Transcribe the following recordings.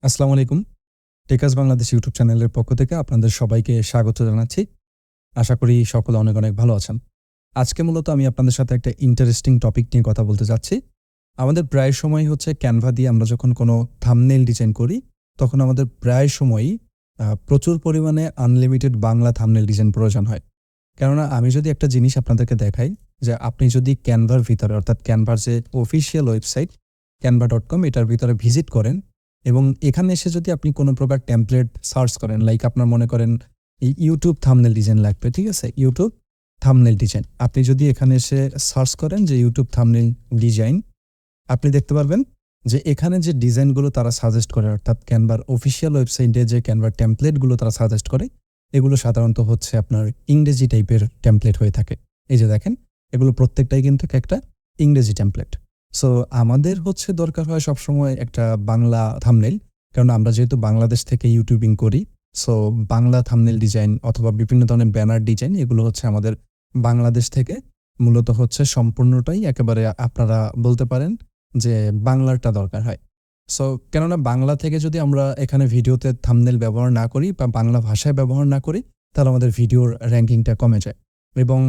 আসসালামু আলাইকুম। টেকাস বাংলাদেশ ইউটিউব চ্যানেলের পক্ষ থেকে আপনাদের সবাইকে স্বাগত জানাচ্ছি। আশা করি সকলে অনেক, অনেক ভালো আছেন। আজকে মূলত আমি আপনাদের সাথে একটা ইন্টারেস্টিং টপিক নিয়ে কথা বলতে চাচ্ছি। আমাদের প্রায় সময় হচ্ছে ক্যানভা দিয়ে আমরা যখন কোনো থাম্বনেইল ডিজাইন করি, তখন আমাদের প্রায় সময়ই প্রচুর পরিমাণে আনলিমিটেড বাংলা থাম্বনেইল ডিজাইন প্রয়োজন হয়। কেননা আমি যদি একটা জিনিস আপনাদেরকে দেখাই যে আপনি যদি ক্যানভার ভিতরে অর্থাৎ ক্যানভার যে অফিসিয়াল ওয়েবসাইট canva.com এটার ভিতরে ভিজিট করেন এবং এখানে এসে যদি আপনি কোনো প্রকার টেমপ্লেট সার্চ করেন, লাইক আপনার মনে করেন এই ইউটিউব থাম্বনেইল ডিজাইন লাগবে, ঠিক আছে? YouTube thumbnail design. আপনি যদি এখানে এসে সার্চ করেন যে ইউটিউব থাম্বনেইল ডিজাইন, আপনি দেখতে পারবেন যে এখানে যে ডিজাইনগুলো তারা সাজেস্ট করে অর্থাৎ ক্যানভার অফিসিয়াল ওয়েবসাইটে যে ক্যানভার টেমপ্লেটগুলো তারা সাজেস্ট করে, এগুলো সাধারণত হচ্ছে আপনার ইংরেজি টাইপের টেমপ্লেট হয়ে থাকে। এই যে দেখেন, এগুলো প্রত্যেকটাই কিন্তু একটা ইংরেজি টেমপ্লেট। সো আমাদের হচ্ছে দরকার হয় সবসময় একটা বাংলা থাম্বনেইল, কারণ আমরা যেহেতু বাংলাদেশ থেকে ইউটিউবিং করি। সো বাংলা থাম্বনেইল ডিজাইন অথবা বিভিন্ন ধরনের ব্যানার ডিজাইন এগুলো হচ্ছে আমাদের বাংলাদেশ থেকে মূলত হচ্ছে সম্পূর্ণটাই একেবারে আপনারা বলতে পারেন যে বাংলারটা দরকার হয়। সো কেননা বাংলা থেকে যদি আমরা এখানে ভিডিওতে থাম্বনেইল ব্যবহার না করি বা বাংলা ভাষায় ব্যবহার না করি, তাহলে আমাদের ভিডিওর র্যাঙ্কিংটা কমে যায়। এবং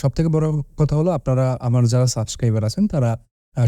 সবথেকে বড় কথা হলো, আপনারা আমার যারা সাবস্ক্রাইবার আছেন তারা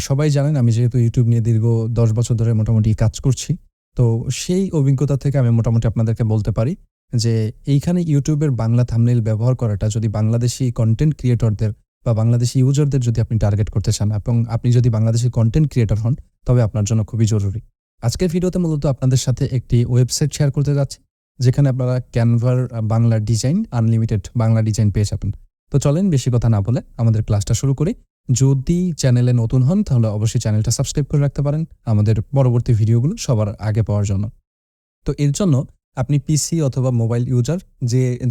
সবাই জানেন আমি যেহেতু ইউটিউব নিয়ে দীর্ঘ ১০ বছর ধরে মোটামুটি কাজ করছি। তো সেই অভিজ্ঞতা থেকে আমি মোটামুটি আপনাদেরকে বলতে পারি যে এইখানে ইউটিউবের বাংলা থাম্বনেইল ব্যবহার করাটা যদি বাংলাদেশি কনটেন্ট ক্রিয়েটরদের বা বাংলাদেশি ইউজারদের যদি আপনি টার্গেট করতে চান এবং আপনি যদি বাংলাদেশি কনটেন্ট ক্রিয়েটর হন, তবে আপনার জন্য খুবই জরুরি। আজকের ভিডিওতে মূলত আপনাদের সাথে একটি ওয়েবসাইট শেয়ার করতে যাচ্ছি, যেখানে আপনারা ক্যানভার Bangla design unlimited Bangla design পেয়ে যাবেন। তো চলেন বেশি কথা না বলে আমাদের ক্লাসটা শুরু করি। যদি চ্যানেলে নতুন হন তাহলে অবশ্যই চ্যানেলটা সাবস্ক্রাইব করে রাখতে পারেন আমাদের পরবর্তী ভিডিওগুলো সবার আগে পাওয়ার জন্য। তো এর জন্য আপনি পিসি অথবা মোবাইল ইউজার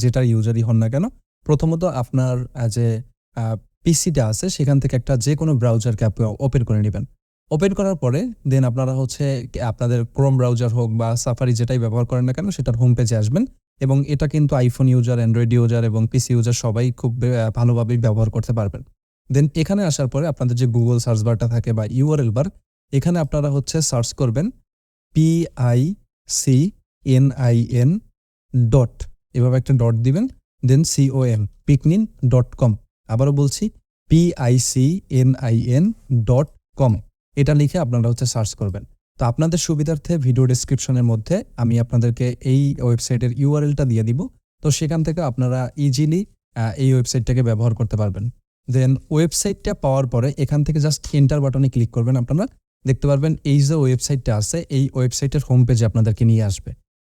যেটার ইউজারই হন না কেন, প্রথমত আপনার যে পিসিটা আছে সেখান থেকে একটা যে কোনো ব্রাউজারকে আপনি ওপেন করে নেবেন। ওপেন করার পরে দেন আপনারা হচ্ছে আপনাদের ক্রোম ব্রাউজার হোক বা সাফারি যেটাই ব্যবহার করেন না কেন সেটার হোম পেজে আসবেন। এবং এটা কিন্তু আইফোন ইউজার, অ্যান্ড্রয়েড ইউজার এবং পিসি ইউজার সবাই খুব ভালোভাবেই ব্যবহার করতে পারবেন। দেন এখানে আসার পরে আপনাদের যে গুগল সার্চ বারটা থাকে বা ইউআরএল বার, এখানে আপনারা হচ্ছে সার্চ করবেন PICNIN ডট, এভাবে একটা ডট দিবেন, দেন COM আবারও বলছি PICNIN.com, এটা লিখে আপনারা হচ্ছে সার্চ করবেন। তো আপনাদের সুবিধার্থে ভিডিও ডেসক্রিপশনের মধ্যে আমি আপনাদেরকে এই ওয়েবসাইটের ইউআরএলটা দিয়ে দিব। তো সেখান থেকে আপনারা ইজিলি এই ওয়েবসাইটটাকে ব্যবহার করতে পারবেন। দেন ওয়েবসাইটটা পাওয়ার পরে এখান থেকে জাস্ট এন্টার বাটনে ক্লিক করবেন। আপনারা দেখতে পারবেন এই যে ওয়েবসাইটটা আছে, এই ওয়েবসাইটের হোম পেজে আপনাদেরকে নিয়ে আসবে।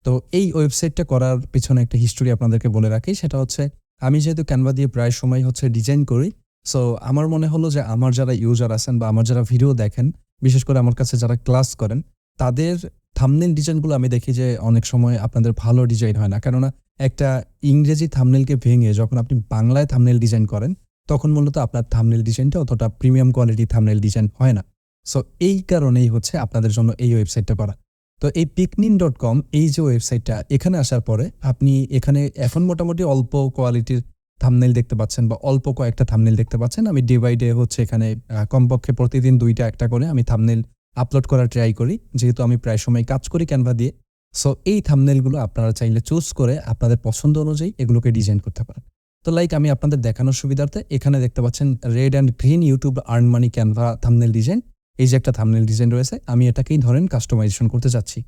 তো এই ওয়েবসাইটটা করার পিছনে একটা হিস্টোরি আপনাদেরকে বলে রাখি, সেটা হচ্ছে আমি যেহেতু ক্যানভা দিয়ে প্রায় সময় হচ্ছে ডিজাইন করি। সো আমার মনে হলো যে আমার যারা ইউজার আছেন বা আমার যারা ভিডিও দেখেন, বিশেষ করে আমার কাছে যারা ক্লাস করেন, তাদের থাম্বনেইল ডিজাইনগুলো আমি দেখি যে অনেক সময় আপনাদের ভালো ডিজাইন হয় না। কেননা একটা ইংরেজি থাম্বনেইলকে ভেঙে যখন আপনি বাংলায় থাম্বনেইল ডিজাইন করেন, তখন মূলত আপনার থাম্বনেইল ডিজাইনটা অতটা প্রিমিয়াম কোয়ালিটি থাম্বনেইল ডিজাইন হয় না। সো এই কারণেই হচ্ছে আপনাদের জন্য এই ওয়েবসাইটটা করা। তো এই piknin.com এই যে ওয়েবসাইটটা, এখানে আসার পরে আপনি এখানে এখন মোটামুটি অল্প কোয়ালিটির থাম্বনেইল দেখতে পাচ্ছেন বা অল্প কয়েকটা থাম্বনেইল দেখতে পাচ্ছেন। আমি ডে বাই ডে হচ্ছে এখানে কমপক্ষে প্রতিদিন ২টা ১টা করে আমি থাম্বনেইল আপলোড করার ট্রাই করি, যেহেতু আমি প্রায় সময় কাজ করি ক্যানভা দিয়ে। সো এই থাম্বনেইলগুলো আপনারা চাইলে চুজ করে আপনাদের পছন্দ অনুযায়ী এগুলোকে ডিজাইন করতে পারেন। তো লাইক আমি আপনাদের দেখানোর সুবিধার্থে এখানে দেখতে পাচ্ছেন red and green YouTube earn money Canva thumbnail design. এই যে একটা থাম্বনেইল ডিজাইন রয়েছে, আমি এটাকেই ধরেন কাস্টমাইজেশন করতে চাচ্ছি।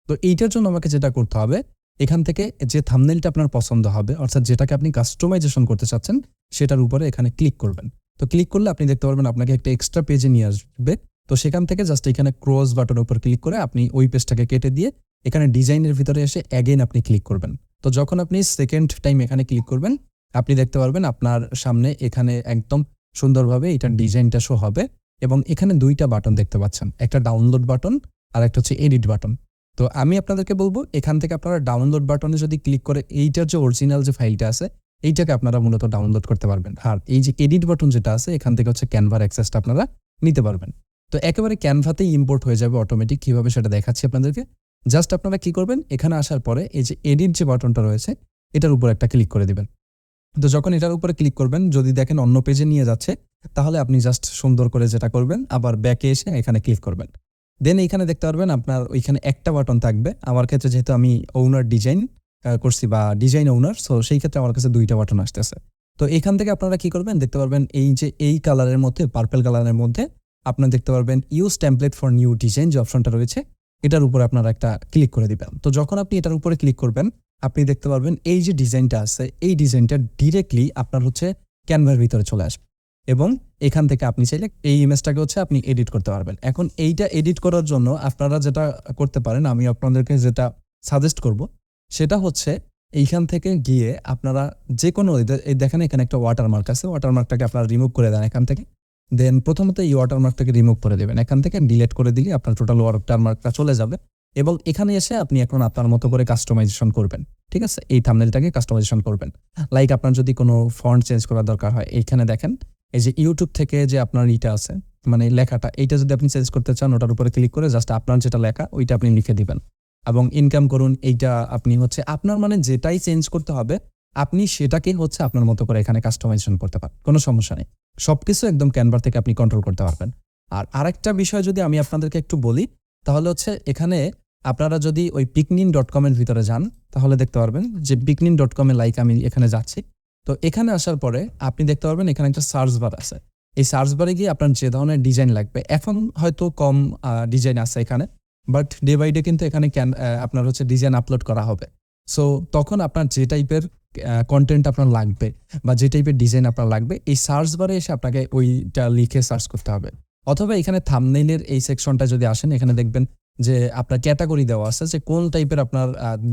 তো এইটার জন্য আমাকে যেটা করতে হবে, এখান থেকে যে থাম্বনেইলটা আপনার পছন্দ হবে অর্থাৎ যেটাকে আপনি কাস্টমাইজেশন করতে চাচ্ছেন, সেটার উপরে এখানে ক্লিক করবেন। তো ক্লিক করলে আপনি দেখতে পারবেন আপনাকে একটা এক্সট্রা পেজে নিয়ে আসবে। তো সেখান থেকে জাস্ট এখানে ক্রস বাটনের উপর ক্লিক করে আপনি ওই পেজটাকে কেটে দিয়ে এখানে ডিজাইনের ভিতরে এসে অ্যাগেইন আপনি ক্লিক করবেন। তো যখন আপনি সেকেন্ড টাইম এখানে ক্লিক করবেন, আপনি দেখতে পারবেন আপনার সামনে এখানে একদম সুন্দরভাবে এটার ডিজাইনটা শো হবে। এবং এখানে ২টা বাটন দেখতে পাচ্ছেন, একটা ডাউনলোড বাটন আর একটা হচ্ছে এডিট বাটন। তো আমি আপনাদেরকে বলবো এখান থেকে আপনারা ডাউনলোড বাটনে যদি ক্লিক করে এইটার যে অরিজিনাল যে ফাইলটা আছে এইটাকে আপনারা মূলত ডাউনলোড করতে পারবেন। আর এই যে এডিট বাটন যেটা আছে এখান থেকে হচ্ছে ক্যানভার অ্যাক্সেসটা আপনারা নিতে পারবেন। তো একেবারে ক্যানভাতেই ইম্পোর্ট হয়ে যাবে অটোমেটিক। কিভাবে সেটা দেখাচ্ছি আপনাদেরকে। জাস্ট আপনারা কি করবেন, এখানে আসার পরে এই যে এডিট যে বাটনটা রয়েছে এটার উপর একটা ক্লিক করে দিবেন। তো যখন এটার উপরে ক্লিক করবেন, যদি দেখেন অন্য পেজে নিয়ে যাচ্ছে, তাহলে আপনি জাস্ট সুন্দর করে যেটা করবেন, আবার ব্যাকে এসে এখানে ক্লিক করবেন। দেন এইখানে দেখতে পারবেন আপনার ওইখানে একটা বাটন থাকবে। আমার ক্ষেত্রে যেহেতু আমি ওনার ডিজাইন করছি বা ডিজাইন ওনার, সো সেই ক্ষেত্রে আমার কাছে 2টা বাটন আসতেছে। তো এখান থেকে আপনারা কি করবেন, দেখতে পারবেন এই যে এই কালারের মধ্যে, পার্পল কালারের মধ্যে আপনারা দেখতে পারবেন use template for new design যে অপশনটা রয়েছে, এটার উপরে আপনারা একটা ক্লিক করে দিবেন। তো যখন আপনি এটার উপরে ক্লিক করবেন, আপনি দেখতে পারবেন এই যে ডিজাইনটা আছে, এই ডিজাইনটা ডিরেক্টলি আপনার হচ্ছে ক্যানভার ভিতরে চলে আসবে এবং এখান থেকে আপনি চাইলে এই ইমেজটাকে হচ্ছে আপনি এডিট করতে পারবেন। এখন এইটা এডিট করার জন্য আপনারা যেটা করতে পারেন, আমি আপনাদেরকে যেটা সাজেস্ট করব সেটা হচ্ছে এইখান থেকে গিয়ে আপনারা যে কোনো এই দেখেন এখানে একটা ওয়াটারমার্ক আছে, ওয়াটারমার্কটাকে আপনারা রিমুভ করে দেন এখান থেকে। দেন প্রথমত এই ওয়াটারমার্কটাকে রিমুভ করে দেবেন এখান থেকে, ডিলিট করে দিলে আপনার টোটাল ওয়াটারমার্কটা চলে যাবে এবং এখানে এসে আপনি এখন আপনার মতো করে কাস্টমাইজেশন করবেন। ঠিক আছে, এই থাম্বনেলটাকে কাস্টমাইজেশন করবেন। লাইক আপনার যদি কোনো ফন্ট চেঞ্জ করার দরকার হয়, এইখানে দেখেন এই যে ইউটিউব থেকে যে আপনার ইটা আছে মানে লেখাটা, এইটা যদি আপনি চেঞ্জ করতে চান ওটার উপরে ক্লিক করে জাস্ট আপনার যেটা লেখা ওইটা আপনি লিখে দিবেন এবং ইনকাম করুন, এইটা আপনি হচ্ছে আপনার মানে যেটাই চেঞ্জ করতে হবে আপনি সেটাকে হচ্ছে আপনার মতো করে এখানে কাস্টমাইজেশন করতে পারেন, কোনো সমস্যা নেই। সবকিছু একদম ক্যানভা থেকে আপনি কন্ট্রোল করতে পারবেন। আর আরেকটা বিষয় যদি আমি আপনাদেরকে একটু বলি, তাহলে হচ্ছে এখানে আপনারা যদি ওই piknin.com এর ভিতরে যান তাহলে দেখতে পারবেন যে piknin.com এ লাইক আমি এখানে যাচ্ছি। তো এখানে আসার পরে আপনি দেখতে পারবেন এখানে একটা সার্চ বার আছে। এই সার্চ বারে গিয়ে আপনার যে ধরনের ডিজাইন লাগবে, এখন হয়তো কম ডিজাইন আছে এখানে, বাট ডে বাই ডে কিন্তু এখানে আপনার হচ্ছে ডিজাইন আপলোড করা হবে। সো তখন আপনার যে টাইপের কন্টেন্ট আপনার লাগবে বা যে টাইপের ডিজাইন আপনার লাগবে, এই সার্চ বারে এসে আপনাকে ওইটা লিখে সার্চ করতে হবে। অথবা এখানে থাম্বনেইলের এই সেকশনটা যদি আসেন, এখানে দেখবেন যে আপনার ক্যাটাগরি দেওয়া আছে যে কোন টাইপের আপনার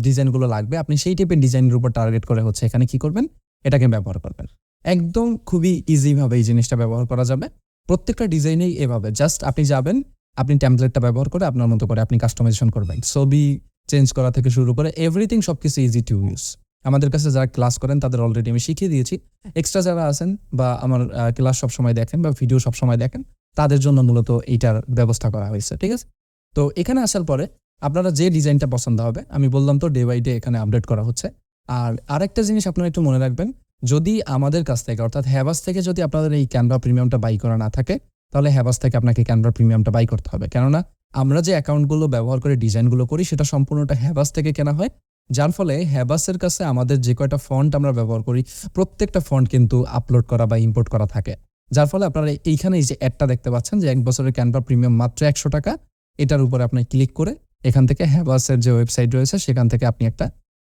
ডিজাইনগুলো লাগবে, আপনি সেই টাইপের ডিজাইনের উপর টার্গেট করে হচ্ছে এখানে কি করবেন, এটাকে ব্যবহার করবেন। একদম খুবই ইজিভাবে এই জিনিসটা ব্যবহার করা যাবে। প্রত্যেকটা ডিজাইনেই এভাবে জাস্ট আপনি যাবেন, আপনি টেমপ্লেটটা ব্যবহার করে আপনার মতো করে আপনি কাস্টমাইজেশন করবেন। ছবি চেঞ্জ করা থেকে শুরু করে এভরিথিং সবকিছু ইজি টু ইউজ। আমাদের কাছে যারা ক্লাস করেন তাদের অলরেডি আমি শিখিয়ে দিয়েছি। এক্সট্রা যারা আছেন বা আমার ক্লাস সবসময় দেখেন বা ভিডিও সবসময় দেখেন, তাদের জন্য মূলত এইটার ব্যবস্থা করা হয়েছে। ঠিক আছে, তো এখানে আসার পরে আপনারা যে ডিজাইনটা পছন্দ হবে, আমি বললাম তো ডে বাই ডে এখানে আপডেট করা হচ্ছে। আর আরেকটা জিনিস আপনারা একটু মনে রাখবেন, যদি আমাদের কাছ থেকে অর্থাৎ হ্যাভাস থেকে যদি আপনাদের এই ক্যানভা প্রিমিয়ামটা বাই করা না থাকে, তাহলে হ্যাভাস থেকে আপনাকে ক্যানভা প্রিমিয়ামটা বাই করতে হবে। কেননা আমরা যে অ্যাকাউন্টগুলো ব্যবহার করে ডিজাইনগুলো করি সেটা সম্পূর্ণটা হ্যাভাস থেকে কেনা হয়, যার ফলে হ্যাভাসের কাছে আমাদের যে কয়টা ফন্ট আমরা ব্যবহার করি প্রত্যেকটা ফন্ট কিন্তু আপলোড করা বা ইম্পোর্ট করা থাকে। যার ফলে আপনারা এইখানে এই যে অ্যাডটা দেখতে পাচ্ছেন যে 1 বছরের ক্যানভা প্রিমিয়াম মাত্র 100 টাকা, এটার উপরে আপনি ক্লিক করে এখান থেকে হ্যাভাসের যে ওয়েবসাইট রয়েছে সেখান থেকে আপনি একটা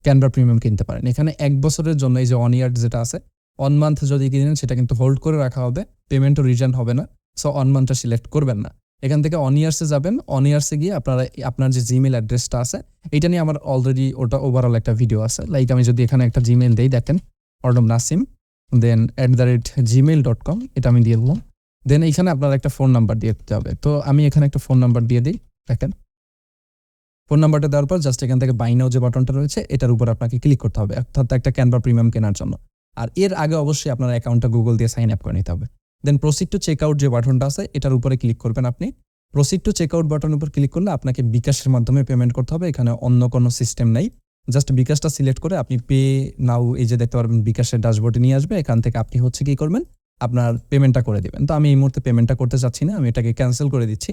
ক্যানভা প্রিমিয়াম কিনতে পারেন। এখানে 1 বছরের জন্য এই যে 1 ইয়ার যেটা আছে, 1 মান্থ যদি কিনেন সেটা কিন্তু হোল্ড করে রাখা হবে, পেমেন্টও রিটার্ন হবে না। সো 1 মান্থটা সিলেক্ট করবেন না, এখান থেকে 1 ইয়ার্সে যাবেন। 1 ইয়ার্সে গিয়ে আপনারা আপনার যে জিমেল অ্যাড্রেসটা আছে এটা নিয়ে আমার অলরেডি ওটা ওভারঅল একটা ভিডিও আছে। লাইক আমি যদি এখানে একটা জিমেল দেই, দেখেন অর্ডম নাসিম দেন @gmail.com, এটা আমি দিয়ে দিলাম। দেন এইখানে আপনার একটা ফোন নাম্বার দিয়ে দিতে হবে। তো আমি এখানে একটা ফোন নাম্বার দিয়ে দিই। দেখেন ফোন নাম্বারটা দেওয়ার পর জাস্ট এখান থেকে বাই নাও যে বাটনটা রয়েছে এটার উপর আপনাকে ক্লিক করতে হবে, অর্থাৎ একটা ক্যানভা প্রিমিয়াম কেনার জন্য। আর এর আগে অবশ্যই আপনার অ্যাকাউন্টটা গুগল দিয়ে সাইন আপ করে নিতে হবে। দেন প্রসিড টু চেক আউট যে বাটনটা আছে এটার উপরে ক্লিক করবেন আপনি। প্রসিড টু চেক আউট বাটনের উপর ক্লিক করলে আপনাকে বিকাশের মাধ্যমে পেমেন্ট করতে হবে, এখানে অন্য কোনো সিস্টেম নেই। জাস্ট বিকাশটা সিলেক্ট করে আপনি পে নাও এই যে দেখতে পারবেন বিকাশের ড্যাশবোর্ডে নিয়ে আসবে, এখান থেকে আপনি হচ্ছে কি করবেন, আপনার পেমেন্টটা করে দিবেন। তো আমি এই মুহূর্তে পেমেন্টটা করতে চাচ্ছি না, আমি এটাকে ক্যান্সেল করে দিচ্ছি।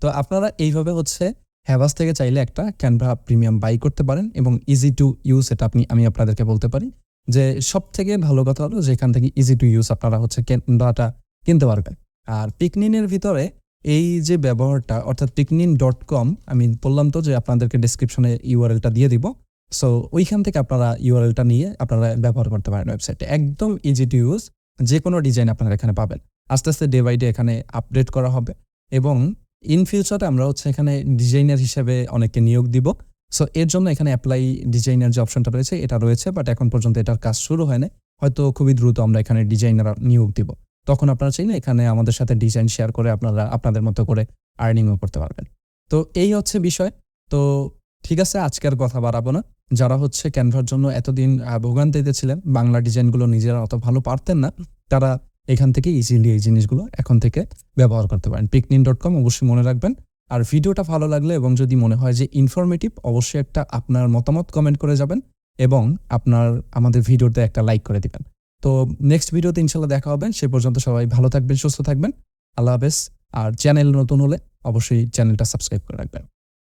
তো আপনারা এইভাবে হচ্ছে হ্যাভাস থেকে চাইলে একটা ক্যানভা প্রিমিয়াম বাই করতে পারেন এবং ইজি টু ইউজ, এটা আমি আপনাদেরকে বলতে পারি যে সব থেকে ভালো কথা হলো যে এখান থেকে ইজি টু ইউজ আপনারা হচ্ছে ক্যানভাটা কিনতে পারবেন। আর পিকনিনের ভিতরে এই যে ব্যবহারটা অর্থাৎ piknin.com, আমি বললাম তো যে আপনাদেরকে ডেসক্রিপশনে ইউআরএলটা দিয়ে দিব। সো ওইখান থেকে আপনারা ইউআরএলটা নিয়ে আপনারা ব্যবহার করতে পারেন ওয়েবসাইটে, একদম ইজি টু ইউজ। যে কোনো ডিজাইন আপনারা এখানে পাবেন। আস্তে আস্তে ডে বাই ডে এখানে আপডেট করা হবে এবং ইন ফিউচারে আমরা হচ্ছে এখানে ডিজাইনার হিসেবে অনেককে নিয়োগ দিব। সো এর জন্য এখানে অ্যাপ্লাই ডিজাইনার যে অপশনটা রয়েছে এটা রয়েছে, বাট এখন পর্যন্ত এটার কাজ শুরু হয় না। হয়তো খুবই দ্রুত আমরা এখানে ডিজাইনার নিয়োগ দিব, তখন আপনারা চাইলে এখানে আমাদের সাথে ডিজাইন শেয়ার করে আপনারা আপনাদের মতো করে আর্নিংও করতে পারবেন। তো এই হচ্ছে বিষয়। তো ঠিক আছে, আজকের কথা বাড়াবো না। যারা হচ্ছে ক্যানভার জন্য এতদিন ভোগান্তিতে ছিলেন, বাংলা ডিজাইনগুলো নিজেরা অত ভালো পারতেন না, তারা এখান থেকে ইজিলি এই জিনিসগুলো এখন থেকে ব্যবহার করতে পারেন। piknin.com অবশ্যই মনে রাখবেন। আর ভিডিওটা ভালো লাগলে এবং যদি মনে হয় যে ইনফরমেটিভ, অবশ্যই একটা আপনার মতামত কমেন্ট করে যাবেন এবং আমাদের ভিডিওতে একটা লাইক করে দিবেন। তো নেক্সট ভিডিওতে ইনশাল্লাহ দেখা হবে। সে পর্যন্ত সবাই ভালো থাকবেন, সুস্থ থাকবেন। আল্লাহ হাফেজ। আর চ্যানেল নতুন হলে অবশ্যই চ্যানেলটা সাবস্ক্রাইব করে রাখবেন।